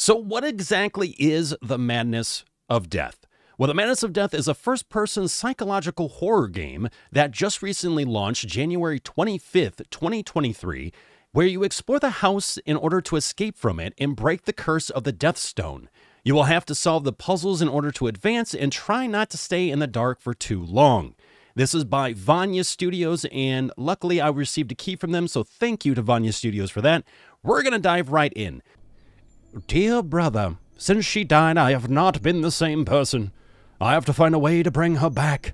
So what exactly is The Madness of Death? Well, The Madness of Death is a first-person psychological horror game that just recently launched January 25th, 2023, where you explore the house in order to escape from it and break the curse of the Death Stone. You will have to solve the puzzles in order to advance and try not to stay in the dark for too long. This is by Vania Studios, and luckily I received a key from them, so thank you to Vania Studios for that. We're going to dive right in. Dear brother, since she died, I have not been the same person. I have to find a way to bring her back.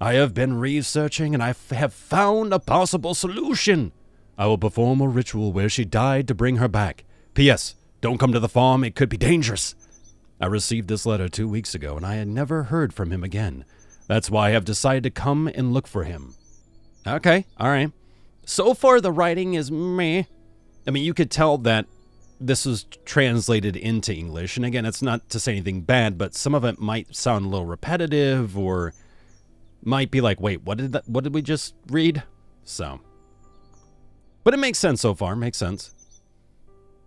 I have been researching and I have found a possible solution. I will perform a ritual where she died to bring her back. P.S. Don't come to the farm, it could be dangerous. I received this letter 2 weeks ago and I had never heard from him again. That's why I have decided to come and look for him. Okay, alright. So far the writing is meh. I mean, you could tell that this is translated into English, and again, it's not to say anything bad, but some of it might sound a little repetitive, or might be like, wait, what did we just read? So, but it makes sense so far, makes sense.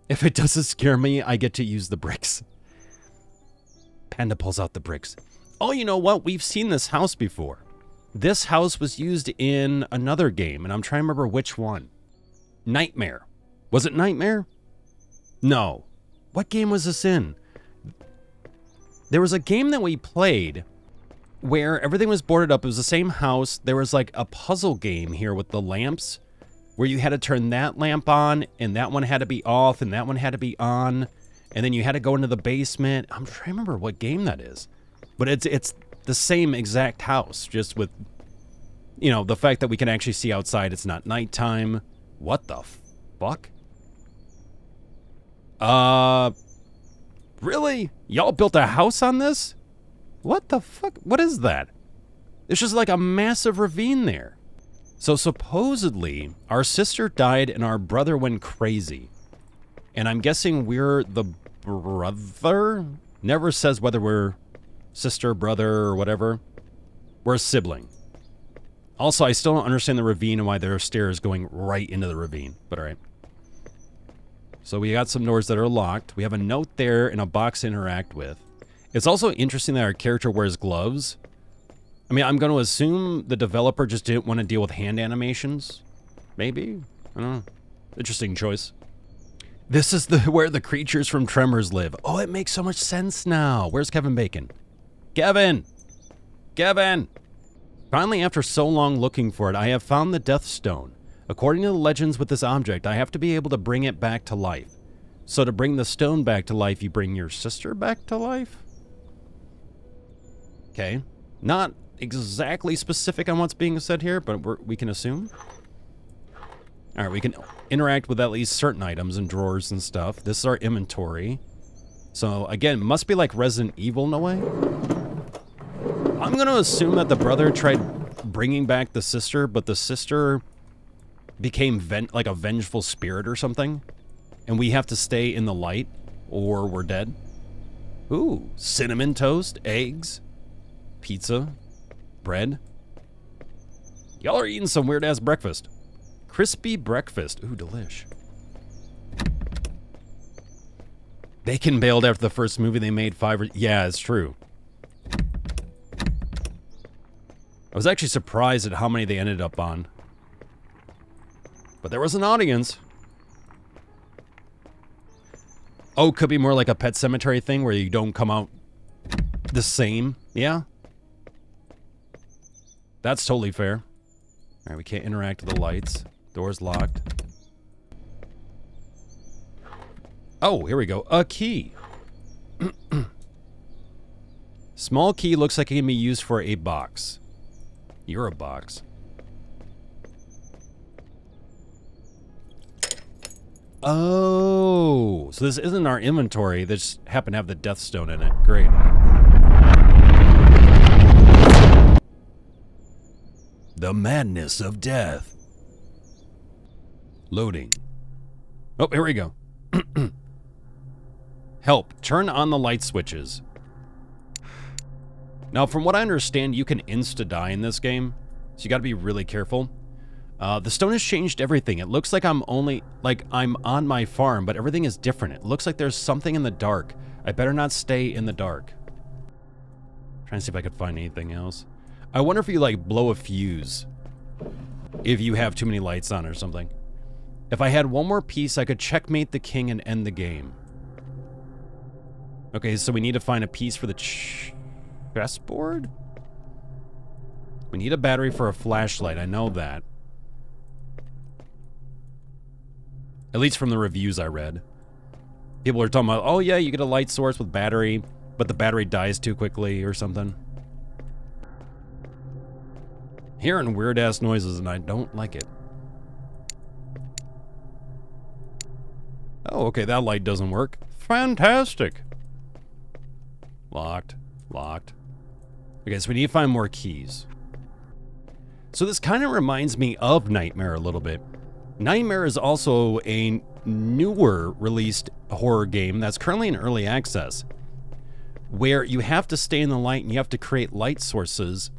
If it doesn't scare me, I get to use the bricks. Panda pulls out the bricks. Oh, you know what? We've seen this house before. This house was used in another game, and I'm trying to remember which one. Nightmare. Was it Nightmare? No. What game was this in? There was a game that we played where everything was boarded up. It was the same house. There was like a puzzle game here with the lamps where you had to turn that lamp on and that one had to be off and that one had to be on. And then you had to go into the basement. I'm trying to remember what game that is. But it's the same exact house, just with, you know, the fact that we can actually see outside. It's not nighttime. What the fuck? Really? Y'all built a house on this? What the fuck? What is that? It's just like a massive ravine there. So supposedly, our sister died and our brother went crazy. And I'm guessing we're the brother? Never says whether we're sister, brother, or whatever. We're a sibling. Also, I still don't understand the ravine and why there are stairs going right into the ravine, but alright. So we got some doors that are locked. We have a note there and a box to interact with. It's also interesting that our character wears gloves. I mean, I'm going to assume the developer just didn't want to deal with hand animations. Maybe? I don't know. Interesting choice. This is where the creatures from Tremors live. Oh, it makes so much sense now. Where's Kevin Bacon? Kevin! Kevin! Finally, after so long looking for it, I have found the Death Stone. According to the legends with this object, I have to be able to bring it back to life. So to bring the stone back to life, you bring your sister back to life? Okay. Not exactly specific on what's being said here, but we can assume. Alright, we can interact with at least certain items and drawers and stuff. This is our inventory. So, again, must be like Resident Evil in a way. I'm going to assume that the brother tried bringing back the sister, but the sister became like a vengeful spirit or something, and we have to stay in the light or we're dead. Ooh, cinnamon toast, eggs, pizza, bread. Y'all are eating some weird ass breakfast. Crispy breakfast. Ooh, delish. Bacon bailed after the first movie they made yeah, it's true. I was actually surprised at how many they ended up on. But there was an audience. Oh, could be more like a Pet Cemetery thing where you don't come out the same. Yeah. That's totally fair. Alright, we can't interact with the lights. Door's locked. Oh, here we go. A key. Small key looks like it can be used for a box. You're a box. Oh, so this isn't our inventory. They just happen to have the Death Stone in it. Great. The Madness of Death. Loading. Oh, here we go. Help. Turn on the light switches. Now, from what I understand, you can insta-die in this game, so you gotta be really careful. The stone has changed everything. It looks like I'm on my farm, but everything is different. It looks like there's something in the dark. I better not stay in the dark. Trying to see if I could find anything else. I wonder if you like blow a fuse if you have too many lights on or something. If I had one more piece, I could checkmate the king and end the game. Okay, so we need to find a piece for the chessboard? We need a battery for a flashlight, I know that. At least from the reviews I read. People are talking about, oh yeah, you get a light source with battery, but the battery dies too quickly or something. Hearing weird-ass noises and I don't like it. Oh, okay, that light doesn't work. Fantastic. Locked. Locked. Okay, so we need to find more keys. So this kind of reminds me of Nightmare a little bit. Nightmare is also a newer released horror game that's currently in early access, where you have to stay in the light and you have to create light sources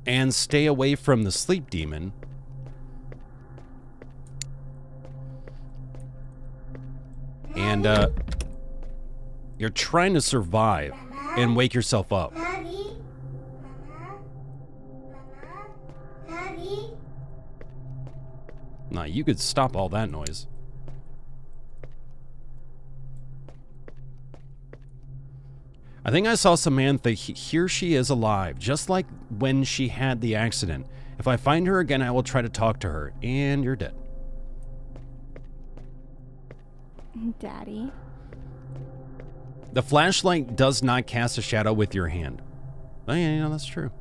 and stay away from the sleep demon. And you're trying to survive and wake yourself up. Nah, you could stop all that noise. I think I saw Samantha. Here she is alive, just like when she had the accident. If I find her again, I will try to talk to her. And you're dead. Daddy? The flashlight does not cast a shadow with your hand. Oh, yeah, you know, that's true.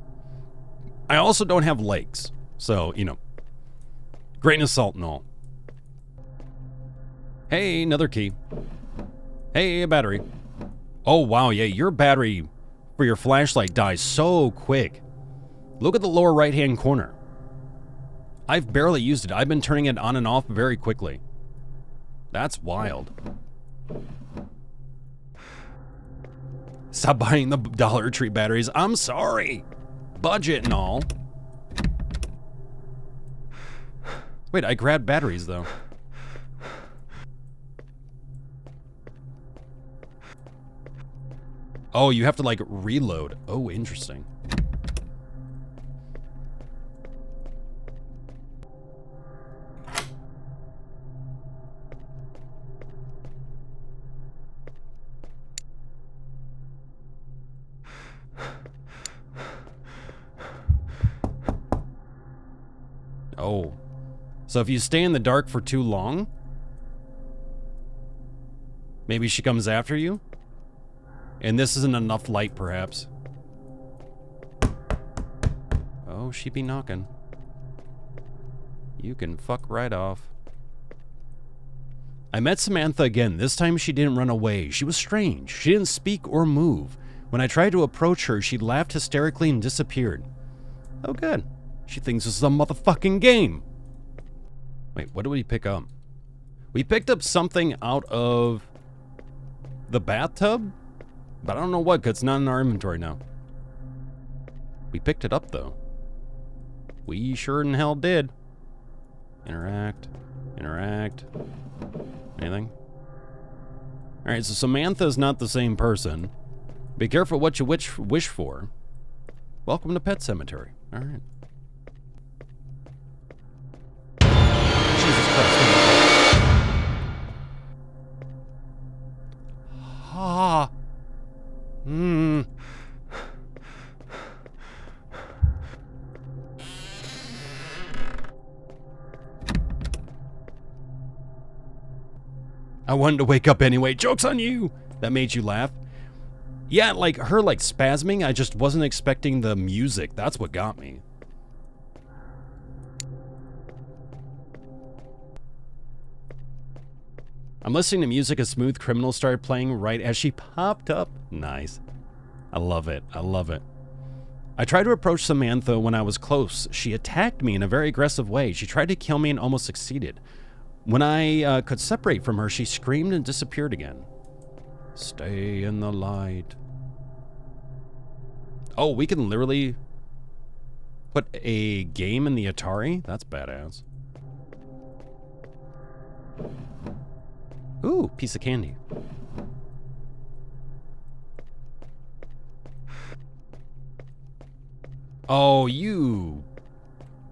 I also don't have legs, so, you know, grain of salt and all. Hey, another key. Hey, a battery. Oh, wow, yeah, your battery for your flashlight dies so quick. Look at the lower right-hand corner. I've barely used it. I've been turning it on and off very quickly. That's wild. Stop buying the Dollar Tree batteries. I'm sorry. Budget and all. Wait, I grabbed batteries, though. Oh, you have to, like, reload. Oh, interesting. Oh. So if you stay in the dark for too long, maybe she comes after you? And this isn't enough light, perhaps. Oh, she be knocking. You can fuck right off. I met Samantha again. This time she didn't run away. She was strange. She didn't speak or move. When I tried to approach her, she laughed hysterically and disappeared. Oh, good. She thinks this is a motherfucking game. Wait, what did we pick up? We picked up something out of the bathtub? But I don't know what, because it's not in our inventory now. We picked it up, though. We sure in hell did. Interact. Interact. Anything? Alright, so Samantha's not the same person. Be careful what you wish for. Welcome to Pet Cemetery. Alright. Jesus Christ. Ah. Hmm. I wanted to wake up anyway. Joke's on you! That made you laugh. Yeah, like her like spasming, I just wasn't expecting the music. That's what got me. I'm listening to music. A Smooth Criminal started playing right as she popped up. Nice. I love it. I love it. I tried to approach Samantha when I was close. She attacked me in a very aggressive way. She tried to kill me and almost succeeded. When I could separate from her, she screamed and disappeared again. Stay in the light. Oh, we can literally... Put a game in the Atari? That's badass. Ooh, piece of candy. Oh, you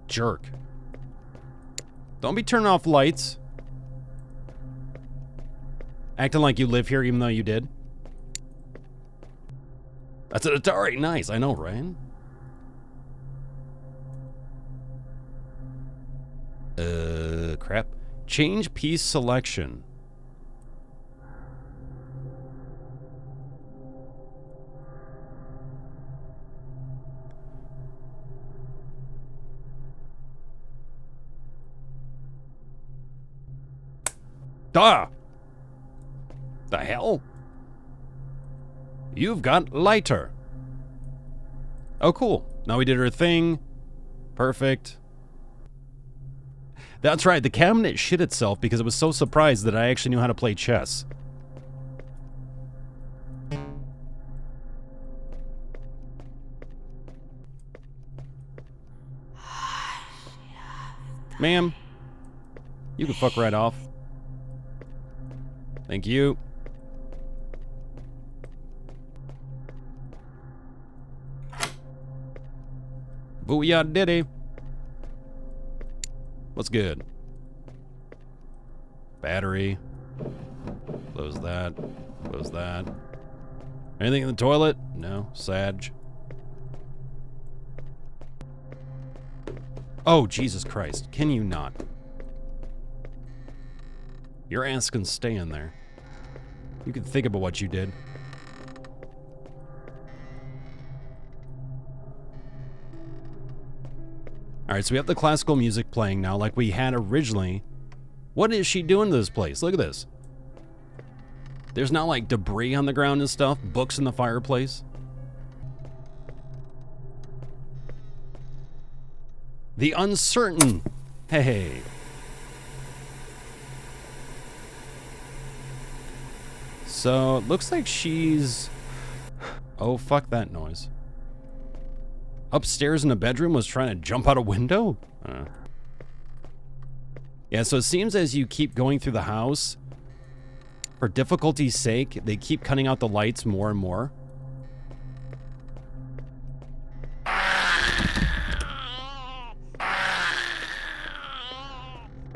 jerk. Don't be turning off lights. Acting like you live here even though you did. That's an Atari. Nice. I know, right? Crap. Change piece selection. Ah! The hell? You've got lighter. Oh, cool. Now we did her thing. Perfect. That's right, the cabinet shit itself because it was so surprised that I actually knew how to play chess. Ma'am, you can fuck right off. Thank you. Booyah diddy. What's good? Battery. Close that. Close that. Anything in the toilet? No. Sag. Oh, Jesus Christ. Can you not? Your ass can stay in there. You can think about what you did. Alright, so we have the classical music playing now like we had originally. What is she doing to this place? Look at this. There's not like debris on the ground and stuff. Books in the fireplace. The uncertain. Hey. So, it looks like she's... Oh, fuck that noise. Upstairs in the bedroom was trying to jump out a window? Yeah, so it seems as you keep going through the house, for difficulty's sake, they keep cutting out the lights more and more.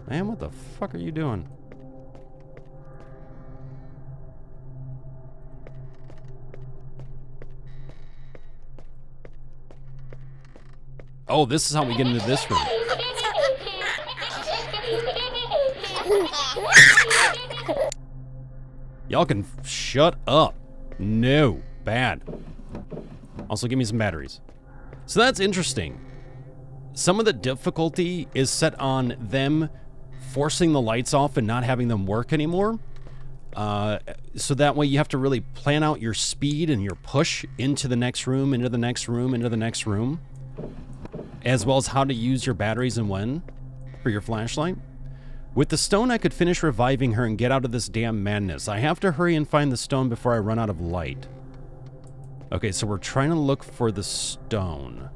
Man, what the fuck are you doing? Oh, this is how we get into this room. Y'all can shut up. No. Bad. Also, give me some batteries. So that's interesting. Some of the difficulty is set on them forcing the lights off and not having them work anymore. So that way you have to really plan out your speed and your push into the next room, into the next room, into the next room. As well as how to use your batteries and when for your flashlight. With the stone, I could finish reviving her and get out of this damn madness. I have to hurry and find the stone before I run out of light. Okay, so we're trying to look for the stone.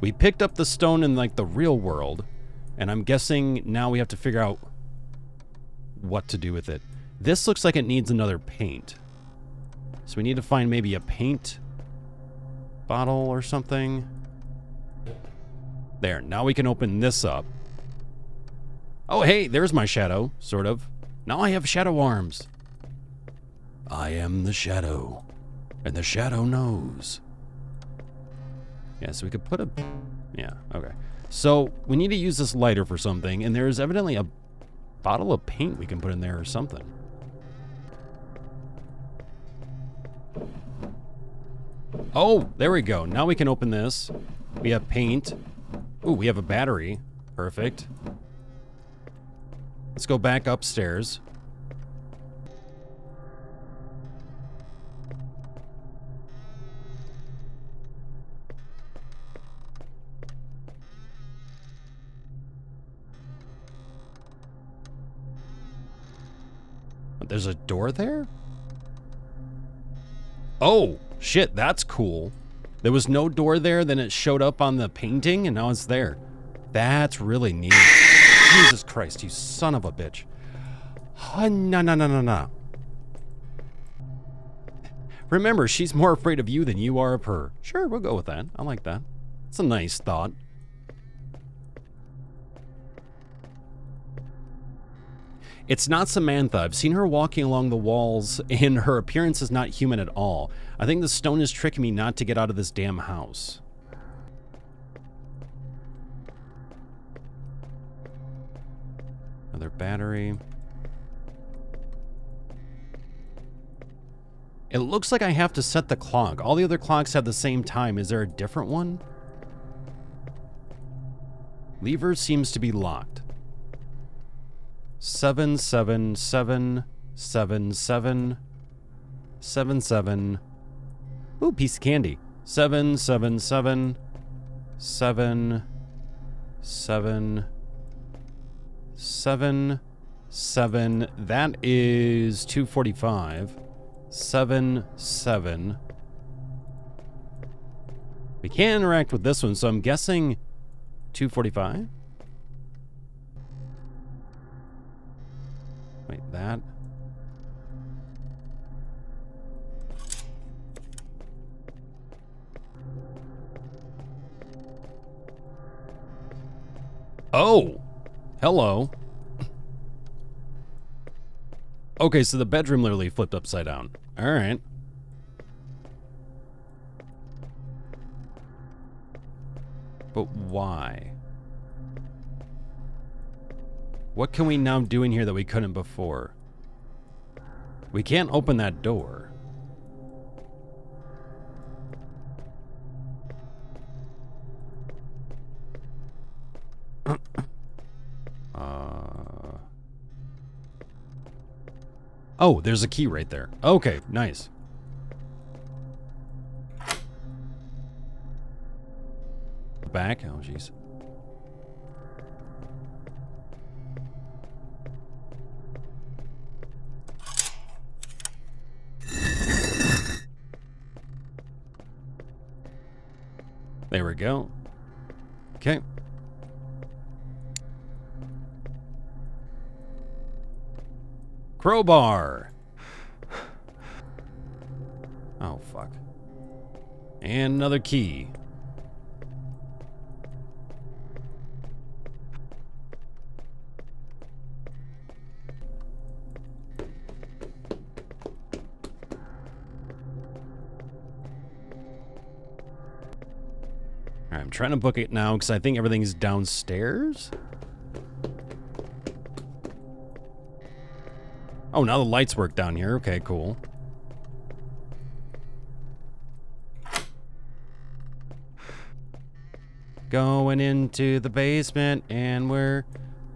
We picked up the stone in, like, the real world, and I'm guessing now we have to figure out what to do with it. This looks like it needs another paint. So we need to find maybe a paint bottle or something. There, now we can open this up. Oh, hey, there's my shadow, sort of. Now I have shadow arms. I am the shadow, and the shadow knows. Yeah, so we could put a... Yeah, okay. So we need to use this lighter for something, and there's evidently a bottle of paint we can put in there or something. Oh, there we go. Now we can open this. We have paint. Ooh, we have a battery. Perfect. Let's go back upstairs. There's a door there? Oh, shit, that's cool. There was no door there, then it showed up on the painting, and now it's there. That's really neat. Jesus Christ, you son of a bitch. Oh, no. Remember, she's more afraid of you than you are of her. Sure, we'll go with that. I like that. It's a nice thought. It's not Samantha. I've seen her walking along the walls, and her appearance is not human at all. I think the stone is tricking me not to get out of this damn house. Another battery. It looks like I have to set the clock. All the other clocks have the same time. Is there a different one? Lever seems to be locked. 7777777. Ooh, piece of candy. 7777777. That is 245. 7. We can't interact with this one, so I'm guessing 245. Wait, that. Oh, hello. Okay, so the bedroom literally flipped upside down. All right. But why? What can we now do in here that we couldn't before? We can't open that door. Oh, there's a key right there. Okay, nice. Back. Oh, jeez. There we go. Okay. Crowbar. Oh, fuck. And another key. All right, I'm trying to book it now because I think everything's downstairs. Oh, now the lights work down here. Okay, cool. Going into the basement, and we're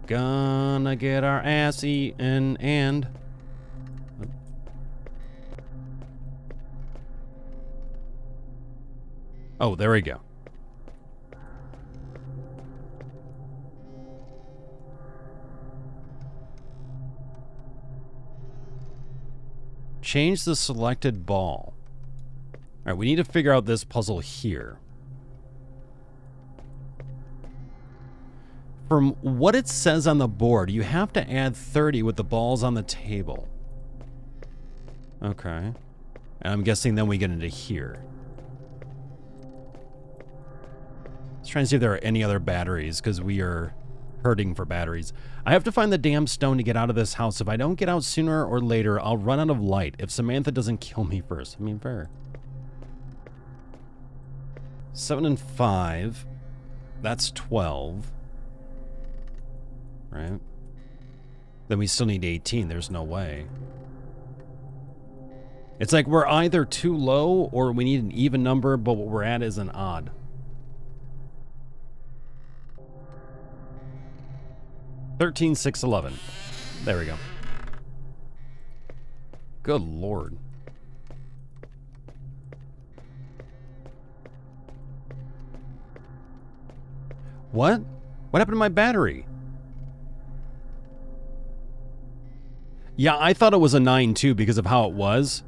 gonna get our ass eaten, and... Oh, there we go. Change the selected ball. All right, we need to figure out this puzzle here. From what it says on the board, you have to add 30 with the balls on the table. Okay. And I'm guessing then we get into here. Let's try and see if there are any other batteries, because we are hurting for batteries. I have to find the damn stone to get out of this house. If I don't get out sooner or later, I'll run out of light. If Samantha doesn't kill me first. I mean, fair. 7 and 5. That's 12. Right? Then we still need 18. There's no way. It's like we're either too low or we need an even number, but what we're at is an odd. 13, 6, 11. There we go. Good Lord. What? What happened to my battery? Yeah, I thought it was a 9 too because of how it was.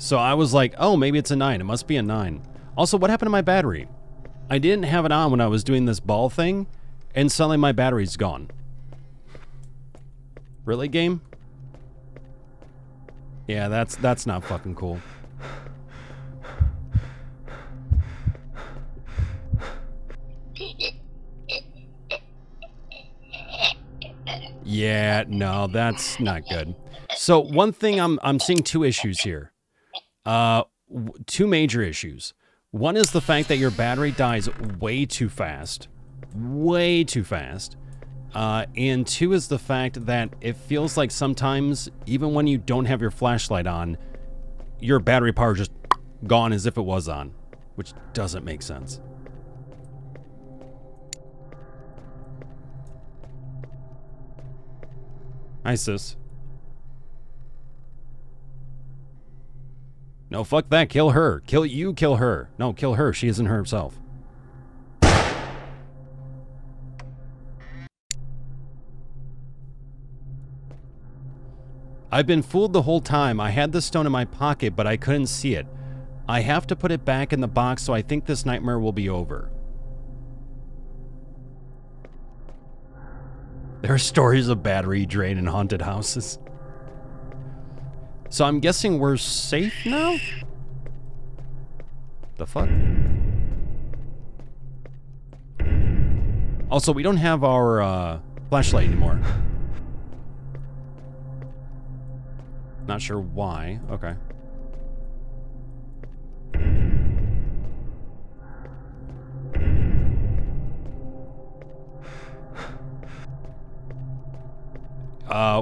So I was like, oh, maybe it's a 9. It must be a 9. Also, what happened to my battery? I didn't have it on when I was doing this ball thing, and suddenly my battery's gone. Really, game? Yeah, that's not fucking cool. Yeah, no, that's not good. So one thing I'm seeing 2 issues here. 2 major issues. One is the fact that your battery dies way too fast. Way too fast. And 2 is the fact that it feels like sometimes, even when you don't have your flashlight on, your battery power just gone as if it was on, which doesn't make sense. Hi, sis. No, fuck that. Kill her. Kill her. No, kill her. She isn't herself. I've been fooled the whole time. I had the stone in my pocket, but I couldn't see it. I have to put it back in the box, so I think this nightmare will be over. There are stories of battery drain in haunted houses. So I'm guessing we're safe now? The fuck? Also, we don't have our flashlight anymore. Not sure why. Okay.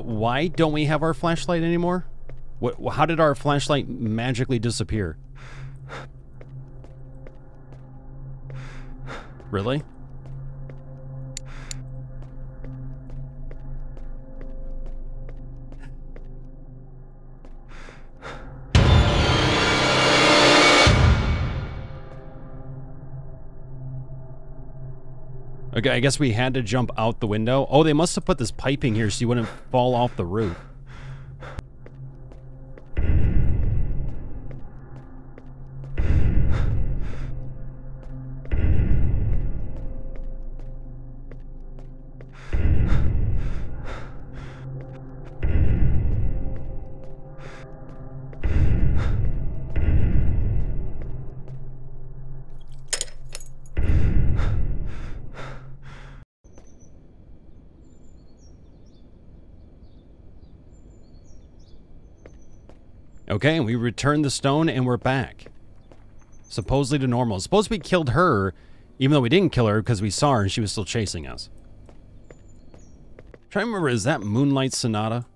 Why don't we have our flashlight anymore? How did our flashlight magically disappear? Really? Okay, I guess we had to jump out the window. Oh, they must have put this piping here so you wouldn't fall off the roof. Okay, and we returned the stone and we're back. Supposedly to normal. Supposed we killed her, even though we didn't kill her because we saw her and she was still chasing us. Trying to remember, is that Moonlight Sonata?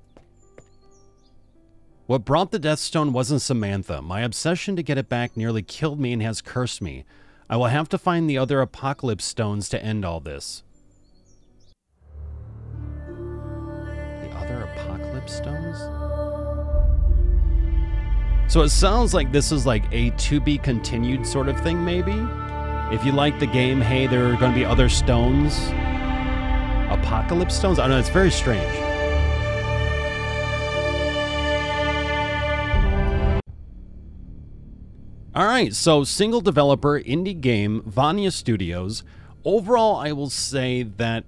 What brought the Death Stone wasn't Samantha. My obsession to get it back nearly killed me and has cursed me. I will have to find the other Apocalypse Stones to end all this. The other Apocalypse Stones? So it sounds like this is like a to-be-continued sort of thing, maybe? If you like the game, hey, there are going to be other stones. Apocalypse Stones? I don't know, it's very strange. Alright, so single developer, indie game, Vania Studios. Overall, I will say that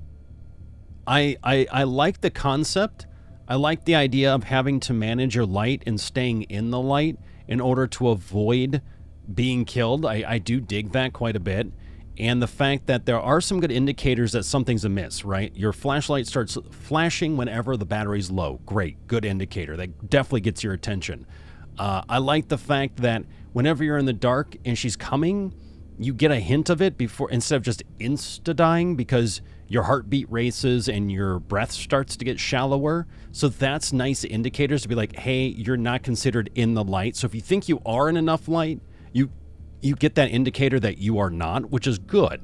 I like the concept. I like the idea of having to manage your light and staying in the light in order to avoid being killed. I do dig that quite a bit. And the fact that there are some good indicators that something's amiss, right? Your flashlight starts flashing whenever the battery's low. Great, good indicator. That definitely gets your attention. I like the fact that whenever you're in the dark and she's coming, you get a hint of it before, instead of just insta-dying, because your heartbeat races and your breath starts to get shallower. So that's nice indicators to be like, hey, you're not considered in the light. So if you think you are in enough light, you get that indicator that you are not, which is good.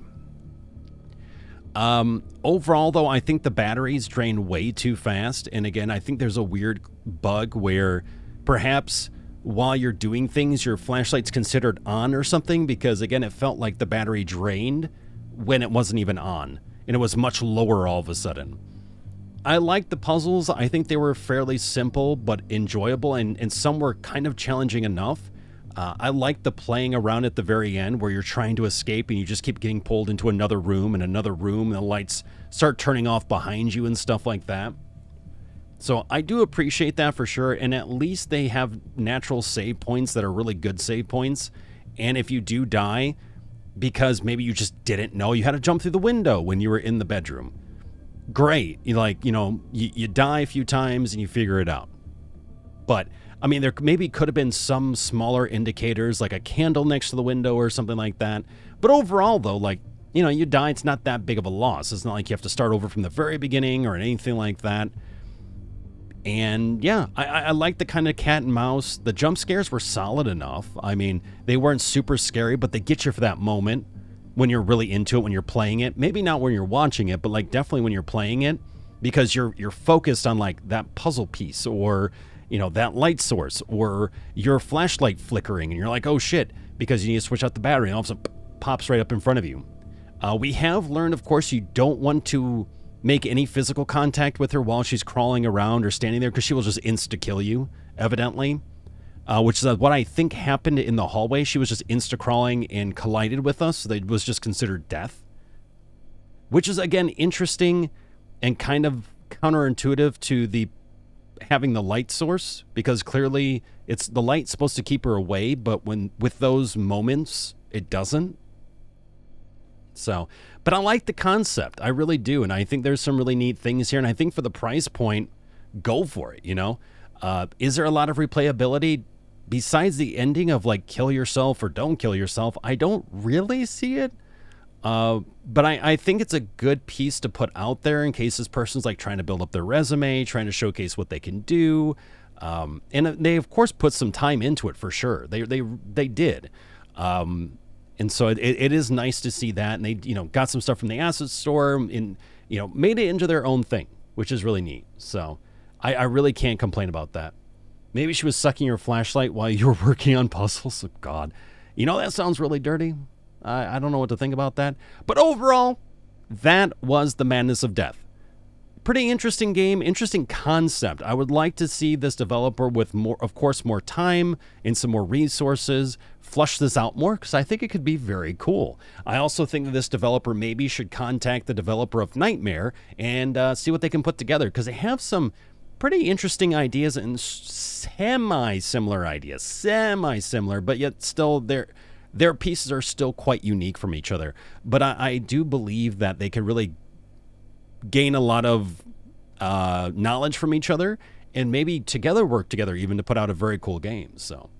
Overall, though, I think the batteries drain way too fast. And again, I think there's a weird bug where perhaps while you're doing things, your flashlight's considered on or something, because again, it felt like the battery drained when it wasn't even on. And it was much lower all of a sudden. I liked the puzzles. I think they were fairly simple but enjoyable, and some were kind of challenging enough. I liked the playing around at the very end where you're trying to escape and you just keep getting pulled into another room and the lights start turning off behind you and stuff like that. So I do appreciate that for sure, and at least they have natural save points that are really good save points. And if you do die, because maybe you just didn't know you had to jump through the window when you were in the bedroom, great. You die a few times and you figure it out. But I mean, there maybe could have been some smaller indicators, like a candle next to the window or something like that. But overall, though, you die, it's not that big of a loss. It's not like you have to start over from the very beginning or anything like that. And yeah, I like the kind of cat and mouse. The jump scares were solid enough. I mean, they weren't super scary, but they get you for that moment when you're really into it, when you're playing it. Maybe not when you're watching it, but definitely when you're playing it, because you're focused on that puzzle piece, or that light source, or your flashlight flickering, and you're like, oh shit, because you need to switch out the battery, and all of a sudden pops right up in front of you. We have learned, of course, you don't want to make any physical contact with her while she's crawling around or standing there, because she will just insta-kill you, evidently. Which is what I think happened in the hallway. She was just insta-crawling and collided with us, so that was just considered death. Which is, again, interesting and kind of counterintuitive to the having the light source, because clearly it's the light supposed to keep her away, but with those moments, it doesn't. So, but I like the concept. I really do. And I think there's some really neat things here. And I think for the price point, go for it, Is there a lot of replayability? Besides the ending of kill yourself or don't kill yourself, I don't really see it. But I think it's a good piece to put out there in case this person's trying to build up their resume, trying to showcase what they can do. And they, of course, put some time into it for sure. They did. And so it is nice to see that, and they got some stuff from the asset store and made it into their own thing, which is really neat. So I really can't complain about that. Maybe she was sucking your flashlight while you were working on puzzles. Oh, God, that sounds really dirty. I don't know what to think about that. But overall, that was the Madness of Death. Pretty interesting game, interesting concept. I would like to see this developer with more time and some more resources flush this out more, because I think it could be very cool. I also think that this developer maybe should contact the developer of Nightmare and see what they can put together, because they have some pretty interesting ideas and semi-similar ideas. But yet still their pieces are still quite unique from each other. But I do believe that they can really gain a lot of knowledge from each other, and maybe work together even to put out a very cool game. So